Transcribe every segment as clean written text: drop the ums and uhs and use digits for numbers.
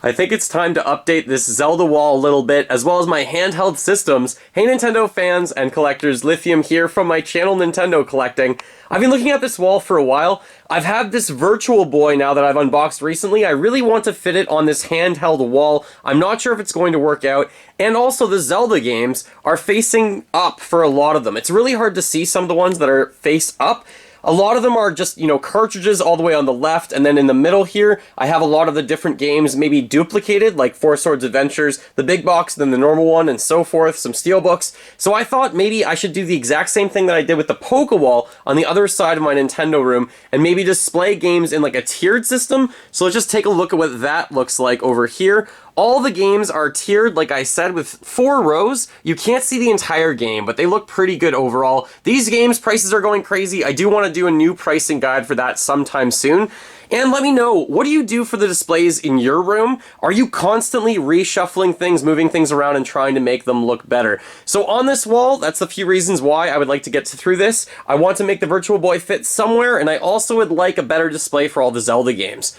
I think it's time to update this Zelda Wall a little bit, as well as my handheld systems. Hey Nintendo fans and collectors, Lithium here from my channel Nintendo Collecting. I've been looking at this wall for a while. I've had this Virtual Boy now that I've unboxed recently. I really want to fit it on this handheld wall. I'm not sure if it's going to work out. And also the Zelda games are facing up for a lot of them. It's really hard to see some of the ones that are face up. A lot of them are just, cartridges all the way on the left, and then in the middle here, I have a lot of the different games maybe duplicated, like Four Swords Adventures, the big box, then the normal one, and so forth, some steelbooks. So I thought maybe I should do the exact same thing that I did with the Pokewall on the other side of my Nintendo room, and maybe display games in like a tiered system. So let's just take a look at what that looks like over here. All the games are tiered, like I said, with 4 rows. You can't see the entire game, but they look pretty good overall. These games' prices are going crazy. I do want to do a new pricing guide for that sometime soon. And let me know, what do you do for the displays in your room? Are you constantly reshuffling things, moving things around, and trying to make them look better? So on this wall, that's a few reasons why I would like to get through this. I want to make the Virtual Boy fit somewhere, and I also would like a better display for all the Zelda games.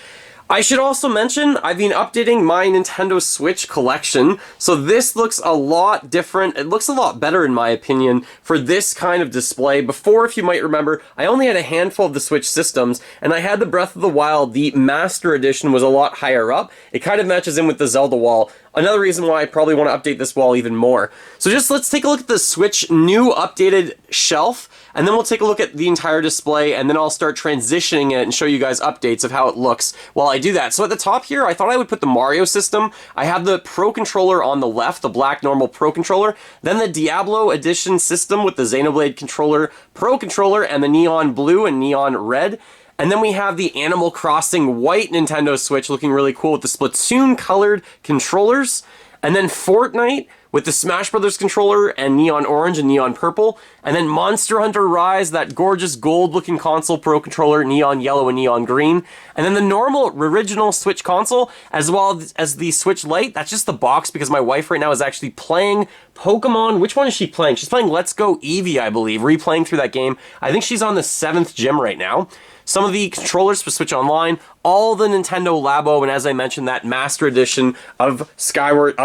I should also mention, I've been updating my Nintendo Switch collection, so this looks a lot different. It looks a lot better, in my opinion, for this kind of display. Before, if you might remember, I only had a handful of the Switch systems, and I had the Breath of the Wild. The Master Edition was a lot higher up. It kind of matches in with the Zelda Wall. Another reason why I probably want to update this wall even more. So just let's take a look at the Switch new updated shelf, and then we'll take a look at the entire display, and then I'll start transitioning it and show you guys updates of how it looks while I do that. So at the top here, I thought I would put the Mario system. I have the Pro Controller on the left, the black normal Pro Controller, then the Diablo Edition system with the Xenoblade Controller, Pro Controller, and the Neon Blue and Neon Red. And then we have the Animal Crossing white Nintendo Switch looking really cool with the Splatoon colored controllers. And then Fortnite with the Smash Brothers controller and Neon Orange and Neon Purple. And then Monster Hunter Rise, that gorgeous gold looking console Pro Controller, Neon Yellow and Neon Green. And then the normal original Switch console, as well as the Switch Lite. That's just the box because my wife right now is actually playing Pokemon. Which one is she playing? She's playing Let's Go Eevee, I believe, replaying through that game. I think she's on the 7th gym right now. Some of the controllers for Switch Online, all the Nintendo Labo, and as I mentioned, that Master Edition of Skyward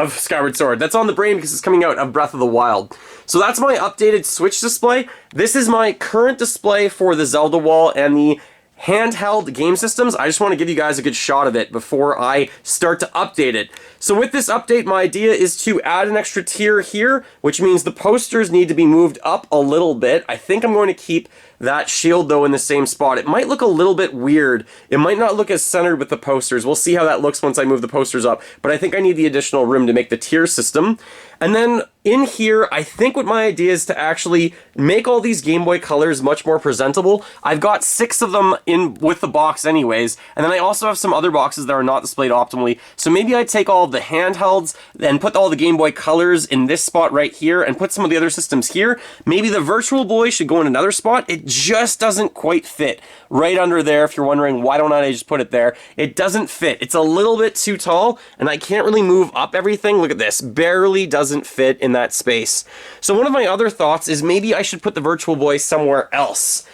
Sword. That's on the brain because it's coming out of Breath of the Wild. So that's my updated Switch display. This is my current display for the Zelda Wall and the handheld game systems. I just want to give you guys a good shot of it before I start to update it. So with this update, my idea is to add an extra tier here, which means the posters need to be moved up a little bit. I think I'm going to keep that shield, though, in the same spot. It might look a little bit weird. It might not look as centered with the posters. We'll see how that looks once I move the posters up, but I think I need the additional room to make the tier system. And then in here, I think what my idea is to actually make all these Game Boy Colors much more presentable. I've got 6 of them in with the box anyways, and then I also have some other boxes that are not displayed optimally. So maybe I take all of the handhelds and put all the Game Boy Colors in this spot right here and put some of the other systems here. Maybe the Virtual Boy should go in another spot. It just doesn't quite fit right under there. If you're wondering why don't I just put it there, it doesn't fit. It's a little bit too tall, and I can't really move up everything. Look at this, barely doesn't fit in that space. So one of my other thoughts is maybe I should put the Virtual Boy somewhere else.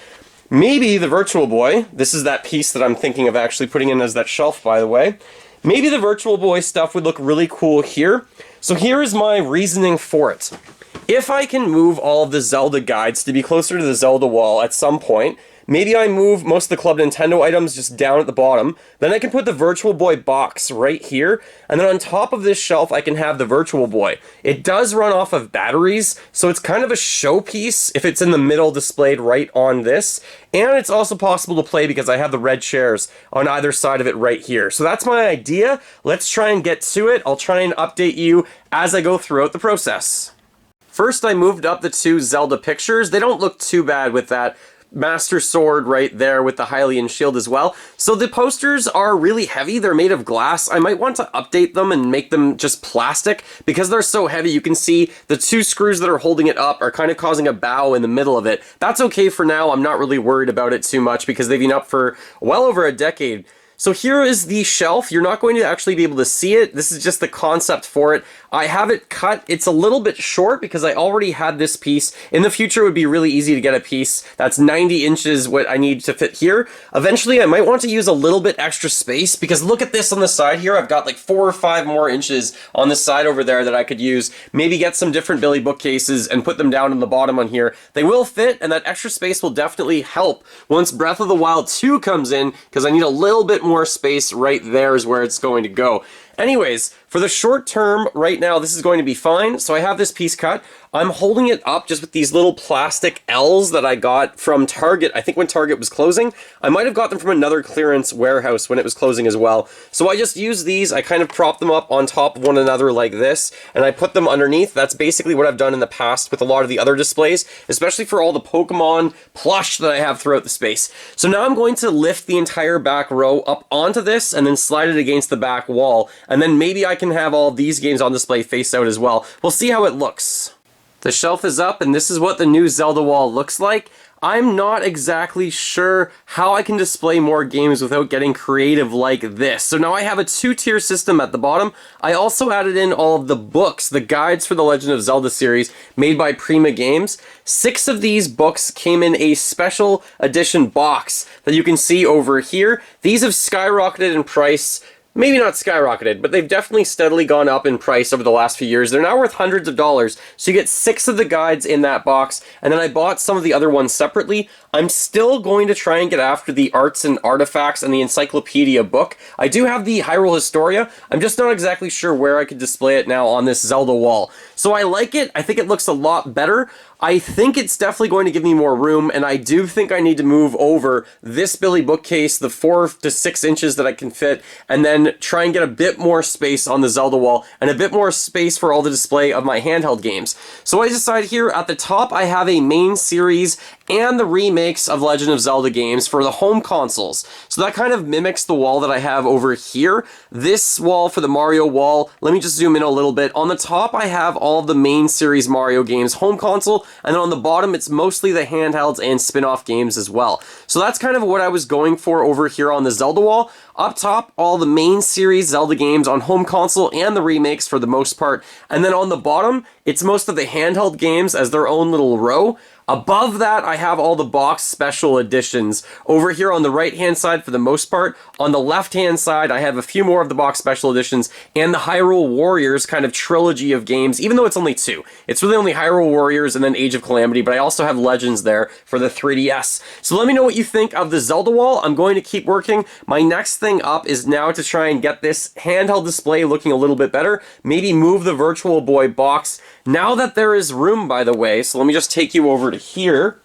Maybe the Virtual Boy, this is that piece that I'm thinking of actually putting in as that shelf, by the way. Maybe the Virtual Boy stuff would look really cool here. So here is my reasoning for it. If I can move all of the Zelda guides to be closer to the Zelda Wall at some point, maybe I move most of the Club Nintendo items just down at the bottom, then I can put the Virtual Boy box right here, and then on top of this shelf I can have the Virtual Boy. It does run off of batteries, so it's kind of a showpiece if it's in the middle displayed right on this, and it's also possible to play because I have the red chairs on either side of it right here. So that's my idea. Let's try and get to it. I'll try and update you as I go throughout the process. First, I moved up the 2 Zelda pictures. They don't look too bad with that Master Sword right there with the Hylian shield as well. So the posters are really heavy. They're made of glass. I might want to update them and make them just plastic because they're so heavy. You can see the 2 screws that are holding it up are kind of causing a bow in the middle of it. That's okay for now. I'm not really worried about it too much because they've been up for well over a decade. So here is the shelf. You're not going to actually be able to see it. This is just the concept for it. I have it cut. It's a little bit short because I already had this piece. In the future, it would be really easy to get a piece that's 90 inches what I need to fit here. Eventually, I might want to use a little bit extra space because look at this on the side here. I've got like 4 or 5 more inches on the side over there that I could use. Maybe get some different Billy bookcases and put them down on the bottom on here. They will fit, and that extra space will definitely help once Breath of the Wild 2 comes in, because I need a little bit more space right there is where it's going to go. Anyways, for the short term, right now, this is going to be fine. So I have this piece cut. I'm holding it up just with these little plastic L's that I got from Target. I think when Target was closing. I might have got them from another clearance warehouse when it was closing as well. So I just use these. I kind of prop them up on top of one another like this, and I put them underneath. That's basically what I've done in the past with a lot of the other displays, especially for all the Pokemon plush that I have throughout the space. So now I'm going to lift the entire back row up onto this and then slide it against the back wall. And then maybe I can have all these games on display face out as well. We'll see how it looks. The shelf is up, and this is what the new Zelda Wall looks like. I'm not exactly sure how I can display more games without getting creative like this. So now I have a 2-tier system at the bottom. I also added in all of the books, the guides for the Legend of Zelda series made by Prima Games. 6 of these books came in a special edition box that you can see over here. These have skyrocketed in price. Maybe not skyrocketed, but they've definitely steadily gone up in price over the last few years. They're now worth hundreds of dollars, so you get 6 of the guides in that box, and then I bought some of the other ones separately. I'm still going to try and get after the Arts and Artifacts and the Encyclopedia book. I do have the Hyrule Historia. I'm just not exactly sure where I could display it now on this Zelda Wall. So I like it. I think it looks a lot better. I think it's definitely going to give me more room, and I do think I need to move over this Billy bookcase, the 4 to 6 inches that I can fit, and then try and get a bit more space on the Zelda Wall, and a bit more space for all the display of my handheld games. So I decided here at the top I have a main series and the remakes of Legend of Zelda games for the home consoles. So that kind of mimics the wall that I have over here. This wall for the Mario wall, let me just zoom in a little bit. On the top I have all of the main series Mario games home console, and then on the bottom it's mostly the handhelds and spin-off games as well. So that's kind of what I was going for over here on the Zelda wall. Up top, all the main series Zelda games on home console and the remakes for the most part. And then on the bottom, it's most of the handheld games as their own little row. Above that, I have all the box special editions. Over here on the right-hand side for the most part. On the left-hand side, I have a few more of the box special editions and the Hyrule Warriors kind of trilogy of games, even though it's only 2. It's really only Hyrule Warriors and then Age of Calamity, but I also have Legends there for the 3DS. So let me know what you think of the Zelda Wall. I'm going to keep working. My next thing up is now to try and get this handheld display looking a little bit better. Maybe move the Virtual Boy box. Now that there is room, by the way, so let me just take you over to here.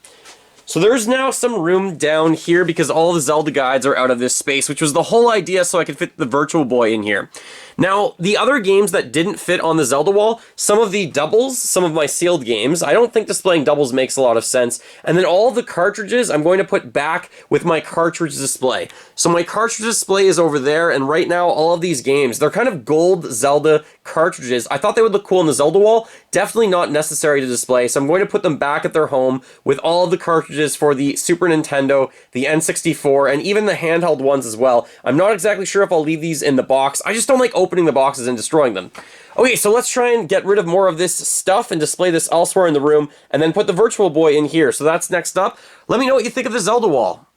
So there's now some room down here because all the Zelda guides are out of this space, which was the whole idea, so I could fit the Virtual Boy in here. Now, the other games that didn't fit on the Zelda Wall, some of the doubles, some of my sealed games, I don't think displaying doubles makes a lot of sense. And then all the cartridges I'm going to put back with my cartridge display. So my cartridge display is over there, and right now all of these games, they're kind of gold Zelda cartridges. I thought they would look cool on the Zelda Wall. Definitely not necessary to display, so I'm going to put them back at their home with all of the cartridges for the Super Nintendo, the N64, and even the handheld ones as well. I'm not exactly sure if I'll leave these in the box. I just don't like opening the boxes and destroying them. Okay, so let's try and get rid of more of this stuff and display this elsewhere in the room, and then put the Virtual Boy in here. So that's next up. Let me know what you think of the Zelda Wall.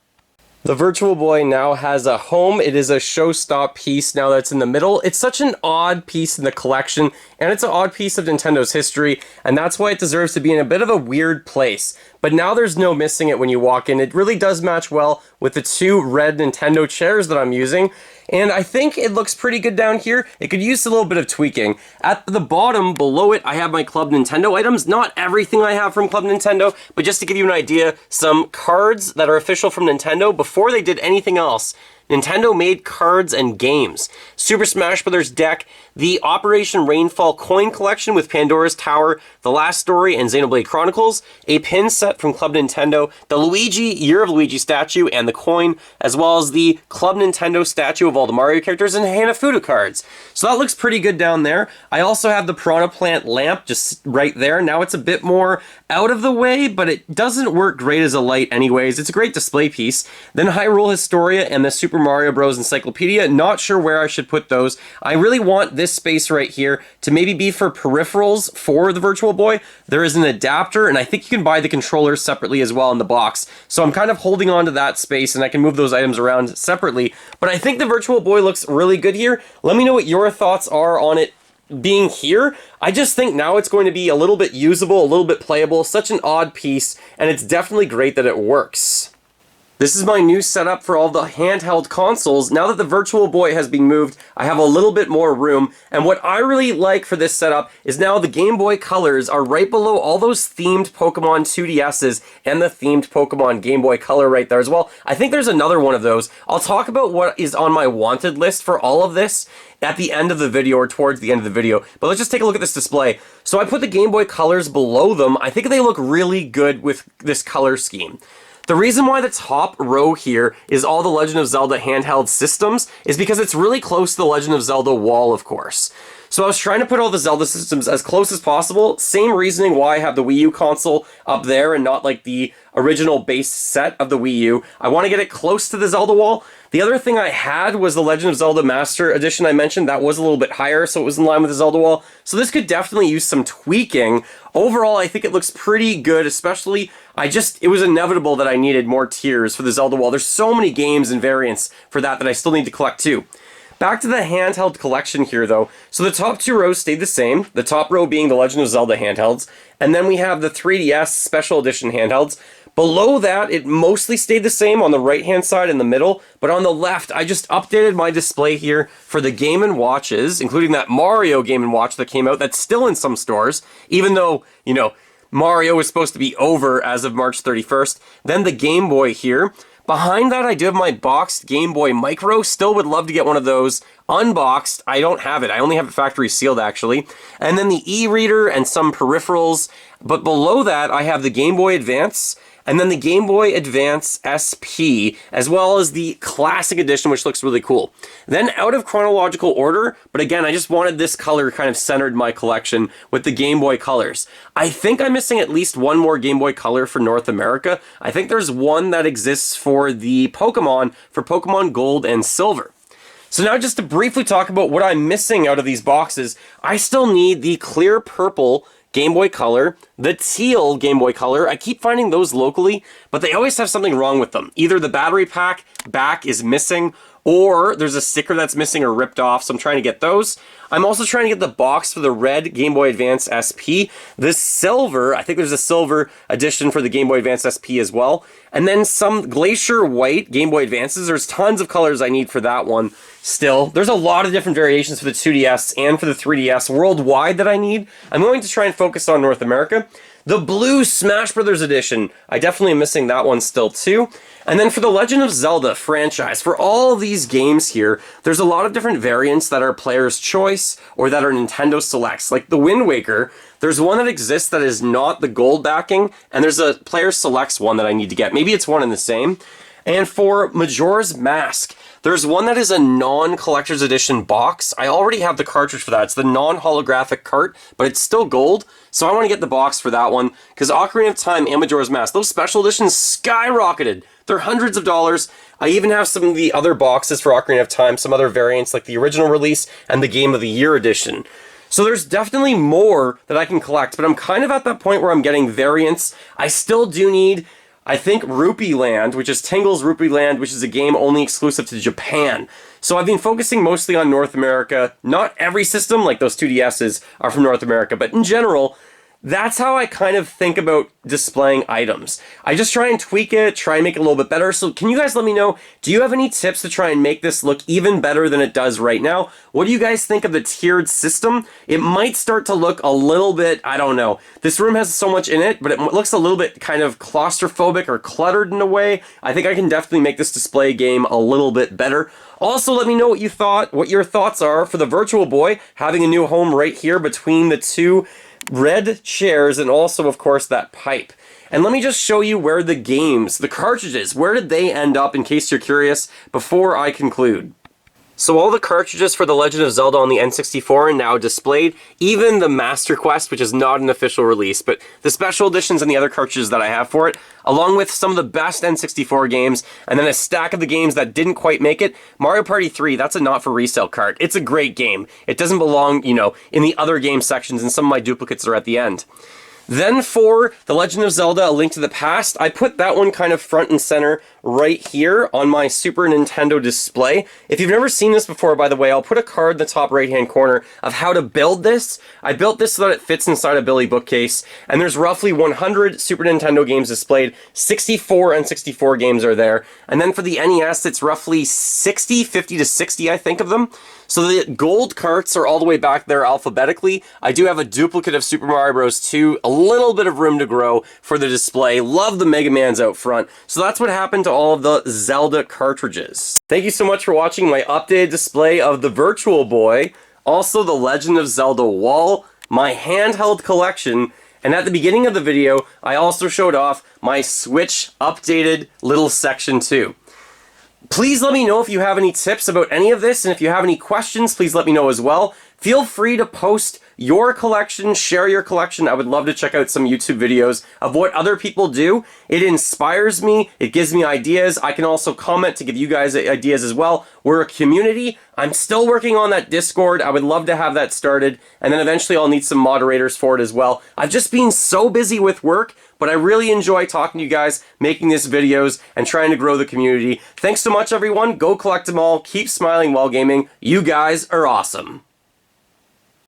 The Virtual Boy now has a home. It is a Showstopper piece now that's in the middle. It's such an odd piece in the collection, and it's an odd piece of Nintendo's history, and that's why it deserves to be in a bit of a weird place. But now there's no missing it when you walk in. It really does match well with the 2 red Nintendo chairs that I'm using. And I think it looks pretty good down here. It could use a little bit of tweaking. At the bottom, below it, I have my Club Nintendo items. Not everything I have from Club Nintendo, but just to give you an idea, some cards that are official from Nintendo before they did anything else. Nintendo made cards and games. Super Smash Bros. Deck, the Operation Rainfall coin collection with Pandora's Tower, The Last Story, and Xenoblade Chronicles, a pin set from Club Nintendo, the Luigi Year of Luigi statue and the coin, as well as the Club Nintendo statue of all the Mario characters and Hanafuda cards. So that looks pretty good down there. I also have the Piranha Plant lamp just right there. Now it's a bit more out of the way, but it doesn't work great as a light anyways. It's a great display piece. Then Hyrule Historia and the Super Super Mario Bros. Encyclopedia. Not sure where I should put those. I really want this space right here to maybe be for peripherals for the Virtual Boy. There is an adapter, and I think you can buy the controllers separately as well in the box. So I'm kind of holding on to that space, and I can move those items around separately. But I think the Virtual Boy looks really good here. Let me know what your thoughts are on it being here. I just think now it's going to be a little bit usable, a little bit playable, such an odd piece, and it's definitely great that it works. This is my new setup for all the handheld consoles. Now that the Virtual Boy has been moved, I have a little bit more room, and what I really like for this setup is now the Game Boy Colors are right below all those themed Pokemon 2DSs and the themed Pokemon Game Boy Color right there as well. I think there's another one of those. I'll talk about what is on my wanted list for all of this at the end of the video or towards the end of the video, but let's just take a look at this display. So I put the Game Boy Colors below them. I think they look really good with this color scheme. The reason why the top row here is all the Legend of Zelda handheld systems is because it's really close to the Legend of Zelda Wall, of course. So I was trying to put all the Zelda systems as close as possible. Same reasoning why I have the Wii U console up there and not like the original base set of the Wii U. I want to get it close to the Zelda Wall. The other thing I had was the Legend of Zelda Master Edition I mentioned. That was a little bit higher, so it was in line with the Zelda Wall. So this could definitely use some tweaking. Overall, I think it looks pretty good, especially, it was inevitable that I needed more tiers for the Zelda Wall. There's so many games and variants for that I still need to collect too. Back to the handheld collection here, though. So the top two rows stayed the same, the top row being the Legend of Zelda handhelds, and then we have the 3DS Special Edition handhelds. Below that, it mostly stayed the same on the right-hand side in the middle, but on the left, I just updated my display here for the Game & Watches, including that Mario Game & Watch that came out that's still in some stores, even though, you know, Mario was supposed to be over as of March 31st. Then the Game Boy here. Behind that, I do have my boxed Game Boy Micro. Still would love to get one of those. Unboxed, I don't have it. I only have it factory sealed, actually. And then the e-reader and some peripherals. But below that, I have the Game Boy Advance, and then the Game Boy Advance SP, as well as the Classic Edition, which looks really cool. Then out of chronological order, but again, I just wanted this color kind of centered my collection with the Game Boy Colors. I think I'm missing at least one more Game Boy Color for North America. I think there's one that exists for the Pokemon, for Pokemon Gold and Silver. So now just to briefly talk about what I'm missing out of these boxes, I still need the clear purple Game Boy Color, the teal Game Boy Color. I keep finding those locally, but they always have something wrong with them. Either the battery pack back is missing, or there's a sticker that's missing or ripped off, so I'm trying to get those. I'm also trying to get the box for the red Game Boy Advance SP. The silver, I think there's a silver edition for the Game Boy Advance SP as well. And then some Glacier White Game Boy Advances. There's tons of colors I need for that one still. There's a lot of different variations for the 2DS and for the 3DS worldwide that I need. I'm going to try and focus on North America. The blue Smash Brothers edition, I definitely am missing that one still too. And then for the Legend of Zelda franchise, for all of these games here, there's a lot of different variants that are player's choice or that are Nintendo selects. Like the Wind Waker, there's one that exists that is not the gold backing, and there's a player selects one that I need to get. Maybe it's one and the same. And for Majora's Mask, there's one that is a non-collector's edition box. I already have the cartridge for that. It's the non-holographic cart, but it's still gold. So I want to get the box for that one, because Ocarina of Time and Majora's Mask, those special editions skyrocketed. They're hundreds of dollars. I even have some of the other boxes for Ocarina of Time, some other variants like the original release and the Game of the Year edition. So there's definitely more that I can collect, but I'm kind of at that point where I'm getting variants. I still do need, I think, Rupee Land, which is Tingle's Rupee Land, which is a game only exclusive to Japan. So I've been focusing mostly on North America. Not every system, like those 2DSs, are from North America, but in general, that's how I kind of think about displaying items. I just try and tweak it, try and make it a little bit better. So can you guys let me know, do you have any tips to try and make this look even better than it does right now? What do you guys think of the tiered system? It might start to look a little bit, I don't know. This room has so much in it, but it looks a little bit kind of claustrophobic or cluttered in a way. I think I can definitely make this display game a little bit better. Also, let me know what your thoughts are for the Virtual Boy, having a new home right here between the two red chairs, and also, of course, that pipe. And let me just show you where the games, the cartridges, where did they end up, in case you're curious, before I conclude. So all the cartridges for The Legend of Zelda on the N64 are now displayed, even the Master Quest, which is not an official release, but the special editions and the other cartridges that I have for it, along with some of the best N64 games, and then a stack of the games that didn't quite make it. Mario Party 3, that's a not-for-resale cart. It's a great game. It doesn't belong, you know, in the other game sections, and some of my duplicates are at the end. Then for The Legend of Zelda: A Link to the Past, I put that one kind of front and center right here on my Super Nintendo display. If you've never seen this before, by the way, I'll put a card in the top right-hand corner of how to build this. I built this so that it fits inside a Billy bookcase, and there's roughly 100 Super Nintendo games displayed. 64 N64 games are there. And then for the NES, it's roughly 50 to 60, I think, of them. So the gold carts are all the way back there alphabetically. I do have a duplicate of Super Mario Bros. 2, a little bit of room to grow for the display. Love the Mega Mans out front. So that's what happened to all of the Zelda cartridges. Thank you so much for watching my updated display of the Virtual Boy, also the Legend of Zelda Wall, my handheld collection, and at the beginning of the video, I also showed off my Switch updated little section too. Please let me know if you have any tips about any of this, and if you have any questions, please let me know as well. Feel free to post your collection, share your collection. I would love to check out some YouTube videos of what other people do. It inspires me, it gives me ideas. I can also comment to give you guys ideas as well. We're a community. I'm still working on that Discord. I would love to have that started, and then eventually I'll need some moderators for it as well. I've just been so busy with work, but I really enjoy talking to you guys, making these videos, and trying to grow the community. Thanks so much, everyone. Go collect them all. Keep smiling while gaming. You guys are awesome.